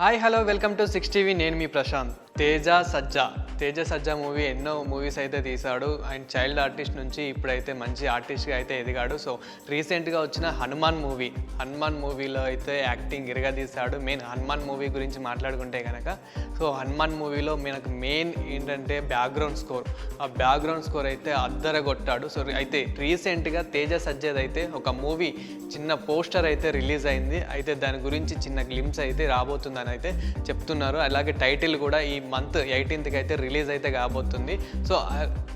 Hi hello welcome to 6TV. నేను మీ ప్రశాంత్. తేజ సజ్జా movie ఎన్నో movies అయితే తీశాడు. ఆయన చైల్డ్ ఆర్టిస్ట్ నుంచి ఇప్పుడైతే మంచి ఆర్టిస్ట్గా అయితే ఎదిగాడు. సో రీసెంట్గా వచ్చిన హనుమాన్ మూవీలో అయితే యాక్టింగ్ తీశాడు. మెయిన్ హనుమాన్ మూవీ గురించి మాట్లాడుకుంటే కనుక సో హనుమాన్ మూవీలో మనకు మెయిన్ ఏంటంటే బ్యాక్గ్రౌండ్ స్కోర్ అయితే అద్దరగొట్టాడు. సో అయితే రీసెంట్గా తేజ సజ్జాది అయితే ఒక మూవీ చిన్న పోస్టర్ అయితే రిలీజ్ అయింది. అయితే దాని గురించి చిన్న గ్లిమ్స్ అయితే రాబోతుందని అయితే చెప్తున్నారు. అలాగే టైటిల్ కూడా ఈ మంత్ 18th అయితే రిలీజ్ అయితే కాబోతుంది. సో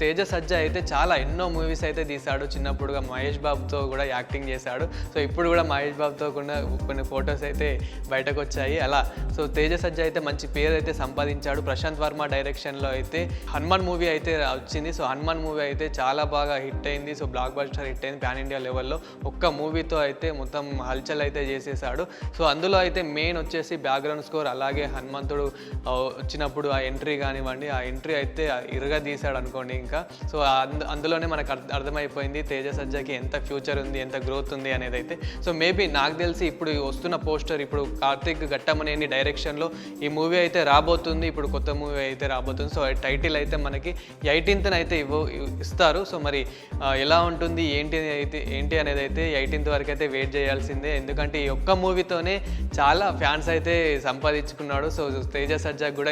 తేజ సజ్జా అయితే చాలా ఎన్నో మూవీస్ అయితే తీశాడు. చిన్నప్పుడుగా మహేష్ బాబుతో కూడా యాక్టింగ్ చేశాడు. సో ఇప్పుడు కూడా మహేష్ బాబుతో కూడా కొన్ని ఫొటోస్ అయితే బయటకు వచ్చాయి. అలా సో తేజ సజ్జా అయితే మంచి పేరు అయితే సంపాదించాడు. ప్రశాంత్ వర్మ డైరెక్షన్లో అయితే హనుమాన్ మూవీ అయితే వచ్చింది. సో హనుమాన్ మూవీ అయితే చాలా బాగా హిట్ అయింది. సో బ్లాక్ బస్టర్ హిట్ అయింది పాన్ ఇండియా లెవెల్లో. ఒక్క మూవీతో అయితే మొత్తం హల్చల్ అయితే చేసేసాడు. సో అందులో అయితే మెయిన్ వచ్చేసి బ్యాక్గ్రౌండ్ స్కోర్, అలాగే హనుమంతుడు వచ్చినప్పుడు ఆ ఎంట్రీ కానివ్వండి, ఆ ఎంట్రీ అయితే తీశాడు అనుకోండి. ఇంకా సో అందులోనే మనకు అర్థమైపోయింది తేజ సజ్జాకి ఎంత ఫ్యూచర్ ఉంది, ఎంత గ్రోత్ ఉంది అనేది అయితే. సో మేబీ నాకు తెలిసి ఇప్పుడు వస్తున్న పోస్టర్, ఇప్పుడు కార్తిక్ ఘట్టమనేని డైరెక్షన్లో ఈ మూవీ అయితే రాబోతుంది. ఇప్పుడు కొత్త మూవీ అయితే రాబోతుంది. సో టైటిల్ అయితే మనకి 18th అయితే ఇస్తారు. సో మరి ఎలా ఉంటుంది ఏంటి అనేది అయితే 18th వరకు అయితే వెయిట్ చేయాల్సిందే. ఎందుకంటే ఈ ఒక్క మూవీతోనే చాలా ఫ్యాన్స్ అయితే సంపాదించుకున్నాడు. సో తేజ సజ్జా కూడా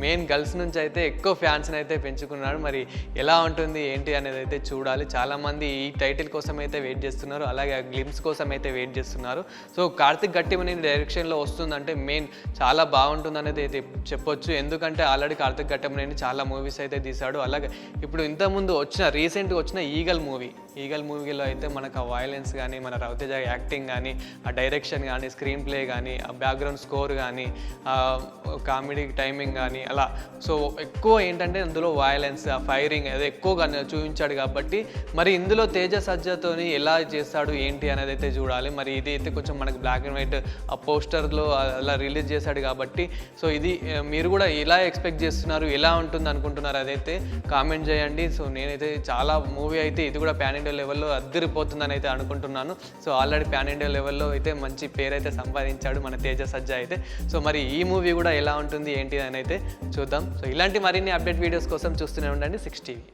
మెయిన్ గర్ల్స్ నుంచి అయితే ఎక్కువ ఫ్యాన్స్ని అయితే పెంచుకున్నాడు. మరి ఎలా ఉంటుంది ఏంటి అనేది అయితే చూడాలి. చాలామంది ఈ టైటిల్ కోసం అయితే వెయిట్ చేస్తున్నారు, అలాగే ఆ గ్లిమ్స్ కోసం అయితే వెయిట్ చేస్తున్నారు. సో కార్తిక్ ఘట్టమనేని డైరెక్షన్లో వస్తుందంటే మెయిన్ చాలా బాగుంటుంది అనేది అయితే చెప్పొచ్చు. ఎందుకంటే ఆల్రెడీ కార్తిక్ ఘట్టమనేని చాలా మూవీస్ అయితే తీశాడు. అలాగే ఇప్పుడు ఇంతకుముందు రీసెంట్గా వచ్చిన ఈగల్ మూవీలో అయితే మనకు ఆ వైలెన్స్ కానీ, మన రవితేజ యాక్టింగ్ కానీ, ఆ డైరెక్షన్ కానీ, స్క్రీన్ ప్లే కానీ, ఆ బ్యాక్గ్రౌండ్ స్కోర్ కానీ, కామెడీ టైమింగ్ కానీ అలా సో ఎక్కువ ఏంటంటే అందులో వైలెన్స్, ఆ ఫైరింగ్ అదే ఎక్కువగా చూపించాడు. కాబట్టి మరి ఇందులో తేజ సజ్జాతోని ఎలా చేస్తాడు ఏంటి అనేది అయితే చూడాలి. మరి ఇది అయితే కొంచెం మనకు బ్లాక్ అండ్ వైట్ ఆ పోస్టర్లో అలా రిలీజ్ చేశాడు కాబట్టి సో ఇది మీరు కూడా ఎలా ఎక్స్పెక్ట్ చేస్తున్నారు, ఎలా ఉంటుంది అనుకుంటున్నారు అదైతే కామెంట్ చేయండి. సో నేనైతే చాలా మూవీ అయితే ఇది కూడా పాన్ ఇండియా లెవెల్లో అద్దరిపోతుందని అయితే అనుకుంటున్నాను. సో ఆల్రెడీ పాన్ ఇండియా లెవెల్లో అయితే మంచి పేరు అయితే సంపాదించాడు మన తేజ సజ్జా అయితే. సో మరి ఈ మూవీ కూడా ఎలా ఉంటుంది ఏంటి అని అయితే చూద్దాం. సో ఇలాంటి మరిన్ని అప్డేట్ వీడియోస్ కోసం చూస్తూనే ఉండండి 6TV.